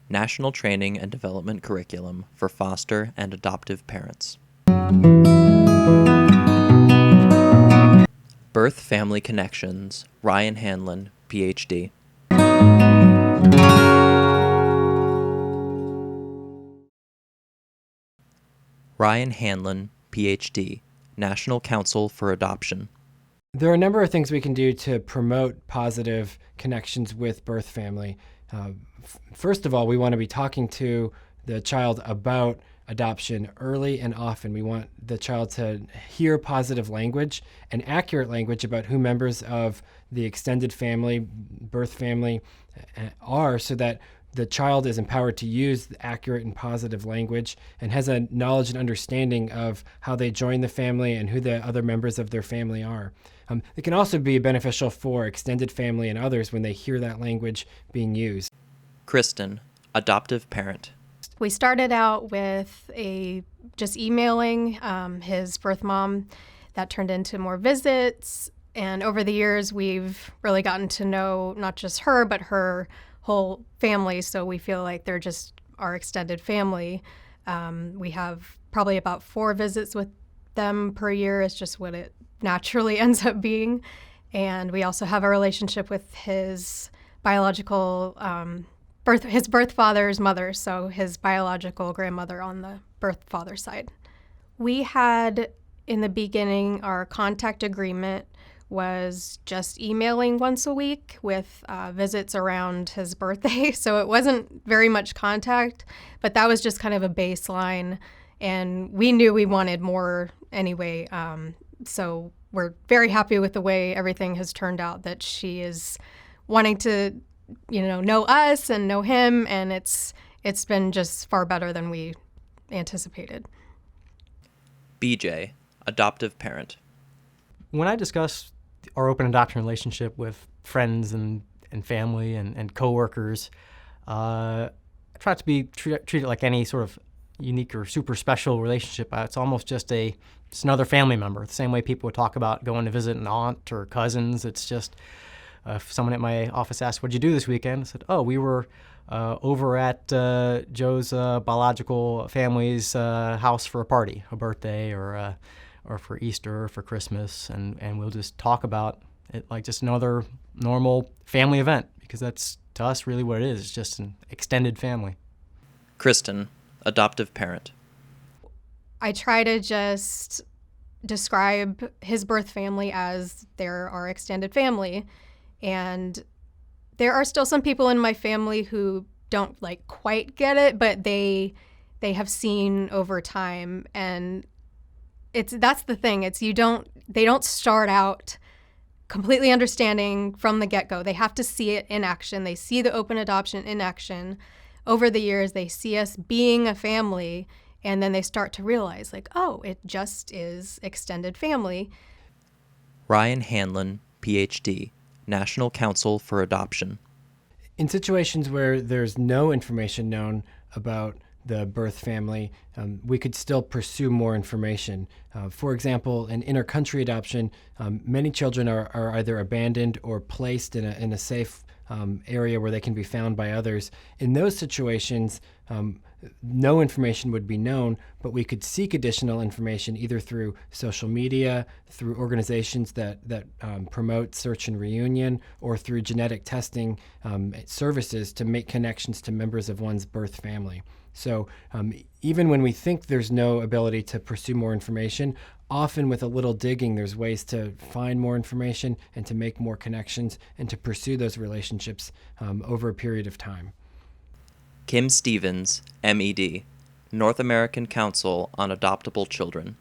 National Training and Development Curriculum for Foster and Adoptive Parents. Birth Family Connections, Ryan Hanlon, Ph.D. Ryan Hanlon, Ph.D., National Council for Adoption. There are a number of things we can do to promote positive connections with birth family. First of all, we want to be talking to the child about adoption early and often. We want the child to hear positive language and accurate language about who members of the extended family, birth family, are, so that the child is empowered to use accurate and positive language and has a knowledge and understanding of how they join the family and who the other members of their family are. It can also be beneficial for extended family and others when they hear that language being used. Kristen, adoptive parent. We started out with just emailing his birth mom. That turned into more visits. And over the years, we've really gotten to know not just her, but her whole family. So we feel like they're just our extended family. We have probably about 4 visits with them per year. It's just what it naturally ends up being. And we also have a relationship with his biological his birth father's mother, so his biological grandmother on the birth father side. We had, in the beginning, our contact agreement was just emailing once a week with visits around his birthday. So it wasn't very much contact, but that was just kind of a baseline. And we knew we wanted more anyway. So we're very happy with the way everything has turned out, that she is wanting to know us and know him, and it's been just far better than we anticipated. BJ, adoptive parent. When I discuss our open adoption relationship with friends and family and coworkers, I try to be treat it like any sort of unique or super special relationship. It's almost just it's another family member. The same way people would talk about going to visit an aunt or cousins. It's just if someone at my office asked, "What'd you do this weekend?" I said, "Oh, we were over at Joe's biological family's house for a party, a birthday, or for Easter, or for Christmas," and we'll just talk about it like just another normal family event, because that's, to us, really what it is. It's just an extended family. Kristen, adoptive parent. I try to just describe his birth family as they're our extended family. And there are still some people in my family who don't quite get it, but they have seen over time. And that's the thing. They don't start out completely understanding from the get-go. They have to see it in action. They see the open adoption in action. Over the years, they see us being a family, and then they start to realize, oh, it just is extended family. Ryan Hanlon, Ph.D., National Council for Adoption. In situations where there's no information known about the birth family, we could still pursue more information. For example, in inter-country adoption, many children are either abandoned or placed in a safe area where they can be found by others. In those situations, no information would be known, but we could seek additional information either through social media, through organizations that promote search and reunion, or through genetic testing services to make connections to members of one's birth family. So even when we think there's no ability to pursue more information, often with a little digging, there's ways to find more information and to make more connections and to pursue those relationships over a period of time. Kim Stevens, MED, North American Council on Adoptable Children.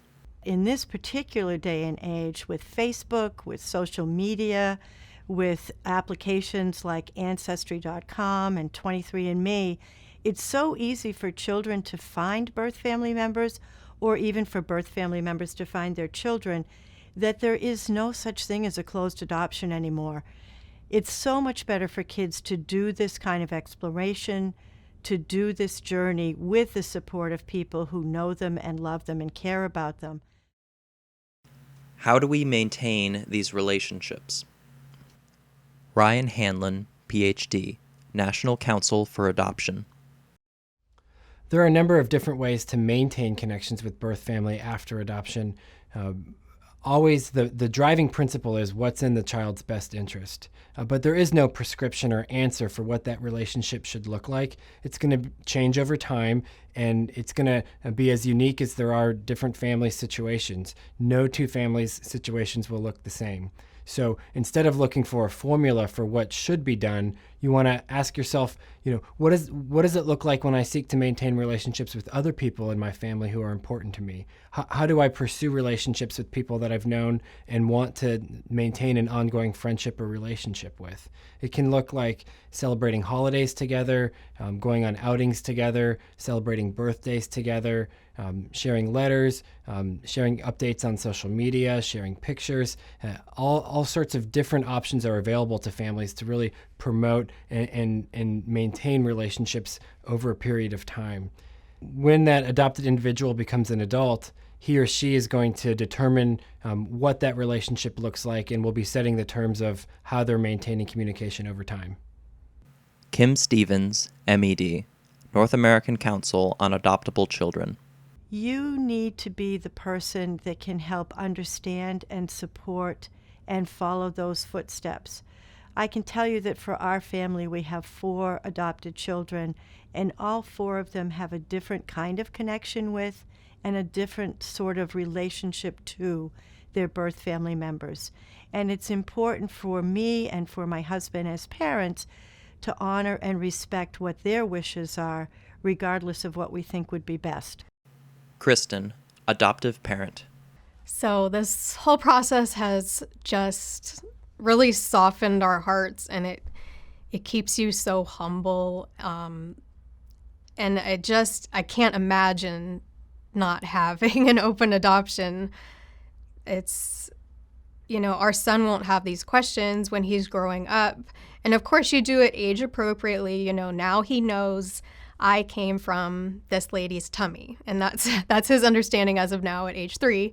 In this particular day and age, with Facebook, with social media, with applications like Ancestry.com and 23andMe, it's so easy for children to find birth family members, or even for birth family members to find their children, that there is no such thing as a closed adoption anymore. It's so much better for kids to do this kind of exploration, to do this journey with the support of people who know them and love them and care about them. How do we maintain these relationships? Ryan Hanlon, Ph.D., National Council for Adoption. There are a number of different ways to maintain connections with birth family after adoption. Always the driving principle is what's in the child's best interest. But there is no prescription or answer for what that relationship should look like. It's going to change over time, and it's going to be as unique as there are different family situations. No two families' situations will look the same. So instead of looking for a formula for what should be done, you want to ask yourself, what does it look like when I seek to maintain relationships with other people in my family who are important to me? How do I pursue relationships with people that I've known and want to maintain an ongoing friendship or relationship with? It can look like celebrating holidays together, going on outings together, celebrating birthdays together, sharing letters, sharing updates on social media, sharing pictures. All sorts of different options are available to families to really promote and maintain relationships over a period of time. When that adopted individual becomes an adult, he or she is going to determine what that relationship looks like and will be setting the terms of how they're maintaining communication over time. Kim Stevens, MED, North American Council on Adoptable Children. You need to be the person that can help understand and support and follow those footsteps. I can tell you that for our family, we have 4 adopted children, and all 4 of them have a different kind of connection with and a different sort of relationship to their birth family members. And it's important for me and for my husband as parents to honor and respect what their wishes are, regardless of what we think would be best. Kristen, adoptive parent. So this whole process has just really softened our hearts, and it keeps you so humble. And I can't imagine not having an open adoption. It's, our son won't have these questions when he's growing up. And of course you do it age appropriately. Now he knows I came from this lady's tummy, and that's his understanding as of now at age 3.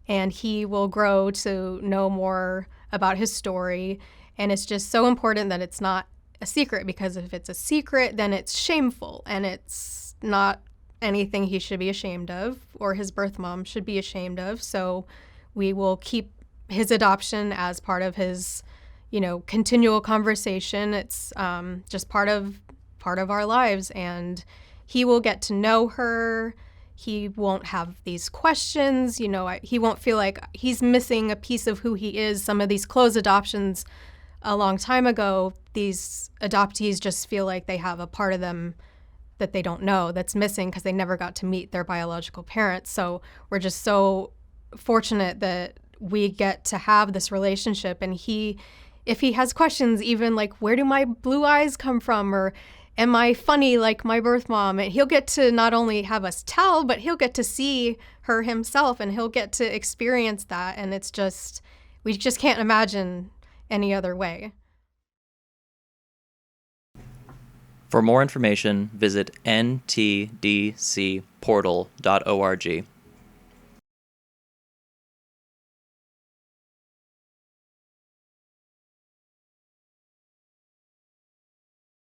And he will grow to know more about his story. And it's just so important that it's not a secret, because if it's a secret, then it's shameful, and it's not anything he should be ashamed of or his birth mom should be ashamed of. So we will keep his adoption as part of his, continual conversation. It's just part of our lives, and he will get to know her. He won't have these questions, he won't feel like he's missing a piece of who he is. Some of these closed adoptions a long time ago, these adoptees just feel like they have a part of them that they don't know that's missing because they never got to meet their biological parents. So we're just so fortunate that we get to have this relationship. And if he has questions, even like, where do my blue eyes come from? Or am I funny like my birth mom? And he'll get to not only have us tell, but he'll get to see her himself, and he'll get to experience that. And it's just, we just can't imagine any other way. For more information, visit ntdcportal.org.